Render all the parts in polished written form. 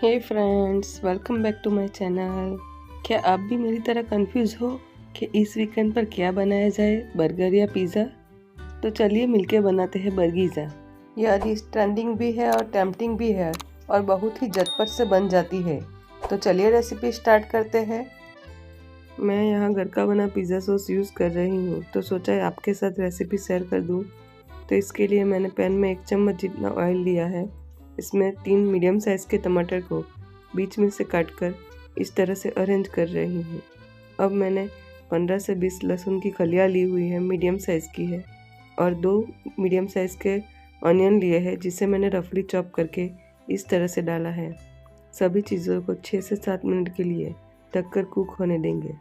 Hey friends, welcome back to my channel. क्या आप भी मेरी तरह कंफ्यूज हो कि इस वीकेंड पर क्या बनाया जाए, बर्गर या पिज़्ज़ा? तो चलिए मिलके बनाते हैं बर्गीज़ा। यह डिश ट्रेंडिंग भी है और टेम्पटिंग भी है और बहुत ही झटपट से बन जाती है। तो चलिए रेसिपी स्टार्ट करते हैं। मैं यहाँ घर का बना पिज़्ज़ा सॉस यूज़ कर रही हूँ, तो सोचा आपके साथ रेसिपी शेयर कर दूँ। तो इसके लिए मैंने पैन में 1 चम्मच जितना ऑयल लिया है। इसमें 3 मीडियम साइज़ के टमाटर को बीच में से काटकर इस तरह से अरेंज कर रही हूँ। अब मैंने 15 से 20 लहसुन की कलियाँ ली हुई है, मीडियम साइज़ की है, और 2 मीडियम साइज़ के ऑनियन लिए हैं जिसे मैंने रफली चॉप करके इस तरह से डाला है। सभी चीज़ों को 6 से 7 मिनट के लिए ढककर कुक होने देंगे।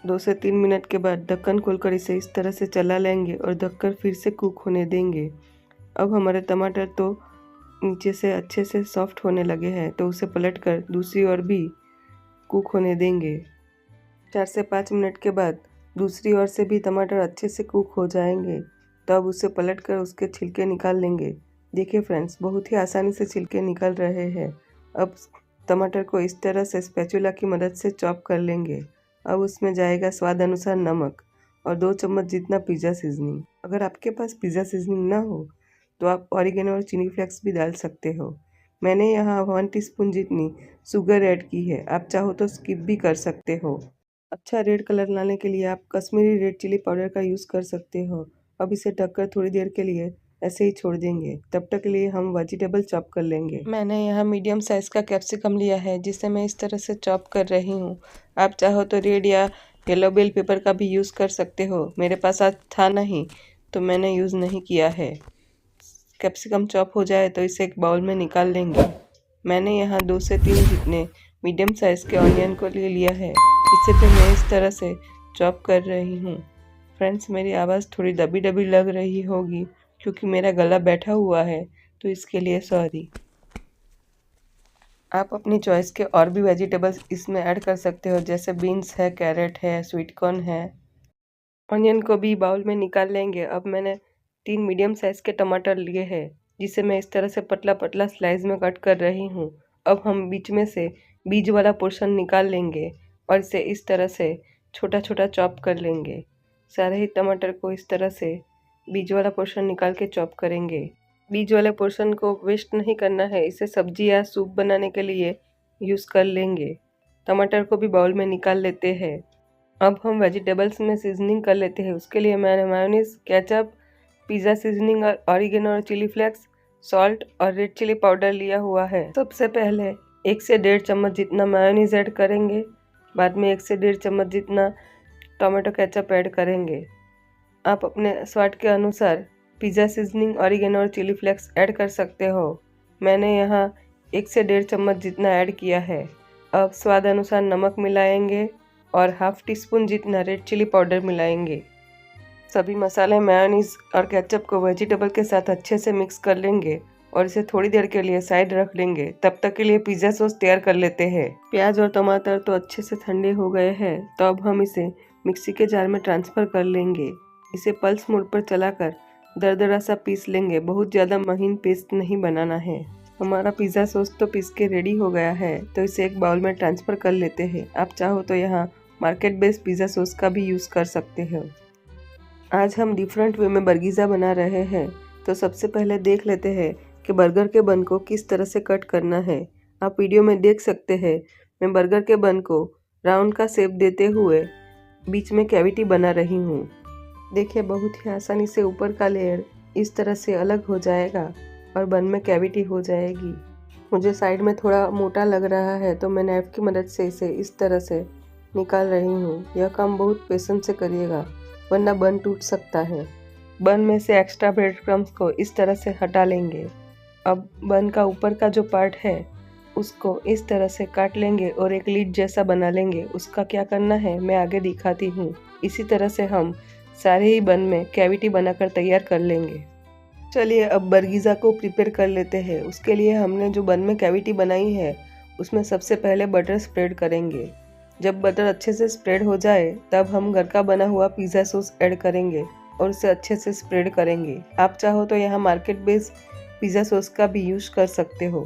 2 से 3 मिनट के बाद ढक्कन खोलकर इसे इस तरह से चला लेंगे और ढककर फिर से कुक होने देंगे। अब हमारे टमाटर तो नीचे से अच्छे से सॉफ्ट होने लगे हैं, तो उसे पलटकर दूसरी ओर भी कुक होने देंगे। 4 से 5 मिनट के बाद दूसरी ओर से भी टमाटर अच्छे से कुक हो जाएंगे, तो अब उसे पलटकर उसके छिलके निकाल लेंगे। देखिए फ्रेंड्स, बहुत ही आसानी से छिलके निकल रहे हैं। अब टमाटर को इस तरह से स्पैचुला की मदद से चॉप कर लेंगे। अब उसमें जाएगा स्वाद अनुसार नमक और 2 चम्मच जितना पिज़्ज़ा सीजनिंग। अगर आपके पास पिज़्ज़ा सीजनिंग ना हो तो आप ऑरिगेनो और चिली फ्लेक्स भी डाल सकते हो। मैंने यहाँ 1 टीस्पून जितनी शुगर ऐड की है, आप चाहो तो स्किप भी कर सकते हो। अच्छा रेड कलर लाने के लिए आप कश्मीरी रेड चिली पाउडर का यूज़ कर सकते हो। अब इसे ढककर थोड़ी देर के लिए ऐसे ही छोड़ देंगे। तब तक के लिए हम वेजिटेबल चॉप कर लेंगे। मैंने यहाँ मीडियम साइज़ का कैप्सिकम लिया है जिसे मैं इस तरह से चॉप कर रही हूँ। आप चाहो तो रेड या येलो बेल पेपर का भी यूज़ कर सकते हो। मेरे पास आज था नहीं तो मैंने यूज़ नहीं किया है। कैप्सिकम चॉप हो जाए तो इसे एक बाउल में निकाल लेंगे। मैंने यहाँ 2 से 3 जितने मीडियम साइज़ के ऑनियन को ले लिया है। इसे भी मैं इस तरह से चॉप कर रही हूँ। फ्रेंड्स, मेरी आवाज़ थोड़ी दबी दबी लग रही होगी क्योंकि मेरा गला बैठा हुआ है, तो इसके लिए सॉरी। आप अपनी चॉइस के और भी वेजिटेबल्स इसमें ऐड कर सकते हो, जैसे बीन्स है, कैरेट है, स्वीट कॉर्न है। ऑनियन को भी बाउल में निकाल लेंगे। अब मैंने 3 मीडियम साइज़ के टमाटर लिए हैं जिसे मैं इस तरह से पतला पतला स्लाइस में कट कर रही हूँ। अब हम बीच में से बीज वाला पोर्शन निकाल लेंगे और इसे इस तरह से छोटा छोटा चॉप कर लेंगे। सारे ही टमाटर को इस तरह से बीज वाला पोर्शन निकाल के चॉप करेंगे। बीज वाले पोर्शन को वेस्ट नहीं करना है, इसे सब्जी या सूप बनाने के लिए यूज़ कर लेंगे। टमाटर को भी बाउल में निकाल लेते हैं। अब हम वेजिटेबल्स में सीजनिंग कर लेते हैं। उसके लिए मैंने मेयोनीज, केचप, पिज़्ज़ा सीजनिंग और ऑरिगेनो और चिली फ्लेक्स, सॉल्ट और रेड चिली पाउडर लिया हुआ है। सबसे पहले 1 से 1.5 चम्मच जितना मेयोनीज ऐड करेंगे। बाद में 1 से 1.5 चम्मच जितना टोमेटो केचप ऐड करेंगे। आप अपने स्वाद के अनुसार पिज़्ज़ा सीजनिंग, ऑरिगेनो और चिली फ्लेक्स ऐड कर सकते हो। मैंने यहाँ 1 से 1.5 चम्मच जितना ऐड किया है। अब स्वाद अनुसार नमक मिलाएंगे और हाफ टी स्पून जितना रेड चिली पाउडर मिलाएंगे। सभी मसाले, मेयोनीज और केचप को वेजिटेबल के साथ अच्छे से मिक्स कर लेंगे और इसे थोड़ी देर के लिए साइड रख लेंगे। तब तक के लिए पिज़्ज़ा सॉस तैयार कर लेते हैं। प्याज और टमाटर तो अच्छे से ठंडे हो गए हैं, तो अब हम इसे मिक्सी के जार में ट्रांसफ़र कर लेंगे। इसे पल्स मोड पर चलाकर दरदरा सा पीस लेंगे। बहुत ज़्यादा महीन पेस्ट नहीं बनाना है। हमारा पिज़्ज़ा सॉस तो पीस के रेडी हो गया है, तो इसे एक बाउल में ट्रांसफ़र कर लेते हैं। आप चाहो तो यहाँ मार्केट बेस्ड पिज़्ज़ा सॉस का भी यूज़ कर सकते हो। आज हम डिफरेंट वे में बर्गीज़ा बना रहे हैं, तो सबसे पहले देख लेते हैं कि बर्गर के बन को किस तरह से कट करना है। आप वीडियो में देख सकते हैं, मैं बर्गर के बन को राउंड का शेप देते हुए बीच में कैविटी बना रही हूँ। देखिए, बहुत ही आसानी से ऊपर का लेयर इस तरह से अलग हो जाएगा और बन में कैविटी हो जाएगी। मुझे साइड में थोड़ा मोटा लग रहा है, तो मैं नाइफ की मदद से इसे इस तरह से निकाल रही हूँ। यह काम बहुत पेशेंस से करिएगा, वरना बन टूट सकता है। बन में से एक्स्ट्रा ब्रेड क्रम्स को इस तरह से हटा लेंगे। अब बन का ऊपर का जो पार्ट है उसको इस तरह से काट लेंगे और एक लीड जैसा बना लेंगे। उसका क्या करना है मैं आगे दिखाती हूँ। इसी तरह से हम सारे ही बन में कैविटी बनाकर तैयार कर लेंगे। चलिए अब बर्गीज़ा को प्रिपेयर कर लेते हैं। उसके लिए हमने जो बन में कैविटी बनाई है उसमें सबसे पहले बटर स्प्रेड करेंगे। जब बटर अच्छे से स्प्रेड हो जाए तब हम घर का बना हुआ पिज़्ज़ा सॉस ऐड करेंगे और उसे अच्छे से स्प्रेड करेंगे। आप चाहो तो यहाँ मार्केट बेस्ड पिज़्ज़ा सॉस का भी यूज़ कर सकते हो।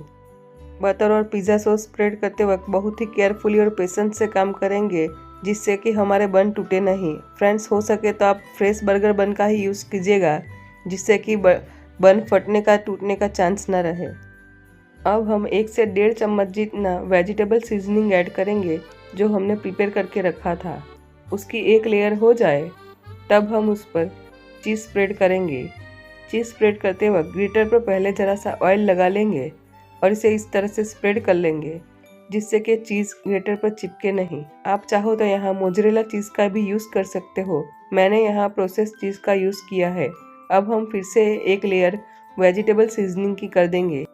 बटर और पिज़्ज़ा सॉस स्प्रेड करते वक्त बहुत ही केयरफुली और पेशेंस से काम करेंगे, जिससे कि हमारे बन टूटे नहीं। फ्रेंड्स, हो सके तो आप फ्रेश बर्गर बन का ही यूज़ कीजिएगा, जिससे कि बन फटने का टूटने का चांस न रहे। अब हम 1 से 1.5 चम्मच जितना वेजिटेबल सीजनिंग ऐड करेंगे, जो हमने प्रिपेयर करके रखा था। उसकी एक लेयर हो जाए तब हम उस पर चीज़ स्प्रेड करेंगे। चीज़ स्प्रेड करते वक्त ग्रेटर पर पहले ज़रा सा ऑयल लगा लेंगे और इसे इस तरह से स्प्रेड कर लेंगे, जिससे कि चीज़ ग्रेटर पर चिपके नहीं। आप चाहो तो यहाँ मोज़रेला चीज़ का भी यूज़ कर सकते हो। मैंने यहाँ प्रोसेस चीज़ का यूज़ किया है। अब हम फिर से एक लेयर वेजिटेबल सीजनिंग की कर देंगे।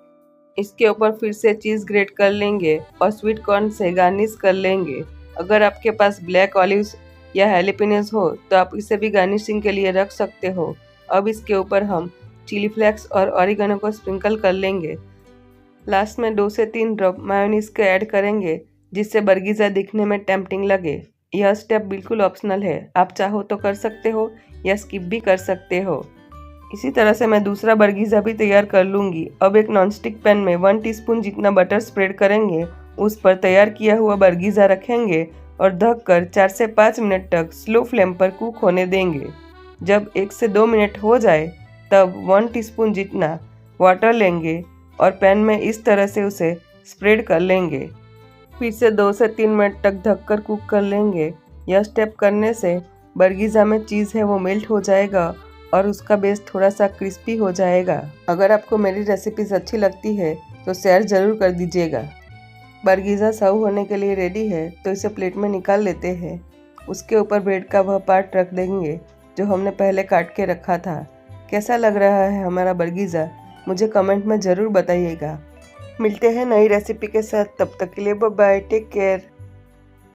इसके ऊपर फिर से चीज़ ग्रेट कर लेंगे और स्वीट कॉर्न से गार्निश कर लेंगे। अगर आपके पास ब्लैक ऑलिव्स या हैलीपिनोस हो तो आप इसे भी गार्निशिंग के लिए रख सकते हो। अब इसके ऊपर हम चिली फ्लेक्स और ऑरिगेनो को स्प्रिंकल कर लेंगे। लास्ट में 2 से 3 ड्रॉप मायोनीज के ऐड करेंगे, जिससे बर्गीज़ा दिखने में टेम्पटिंग लगे। यह स्टेप बिल्कुल ऑप्शनल है, आप चाहो तो कर सकते हो या स्किप भी कर सकते हो। इसी तरह से मैं दूसरा बर्गीज़ा भी तैयार कर लूँगी। अब एक नॉनस्टिक पैन में 1 टीस्पून जितना बटर स्प्रेड करेंगे, उस पर तैयार किया हुआ बर्गीज़ा रखेंगे और ढककर 4 से 5 मिनट तक स्लो फ्लेम पर कुक होने देंगे। जब 1 से 2 मिनट हो जाए तब 1 टीस्पून जितना वाटर लेंगे और पैन में इस तरह से उसे स्प्रेड कर लेंगे। फिर से 2 से 3 मिनट तक ढककर कुक कर लेंगे। यह स्टेप करने से बर्गीज़ा में चीज़ है वो मेल्ट हो जाएगा और उसका बेस थोड़ा सा क्रिस्पी हो जाएगा। अगर आपको मेरी रेसिपीज अच्छी लगती है तो शेयर ज़रूर कर दीजिएगा। बर्गीज़ा सर्व होने के लिए रेडी है, तो इसे प्लेट में निकाल लेते हैं। उसके ऊपर ब्रेड का वह पार्ट रख देंगे जो हमने पहले काट के रखा था। कैसा लग रहा है हमारा बर्गीज़ा, मुझे कमेंट में ज़रूर बताइएगा। मिलते हैं नई रेसिपी के साथ, तब तक के लिए बाय बाय, टेक केयर।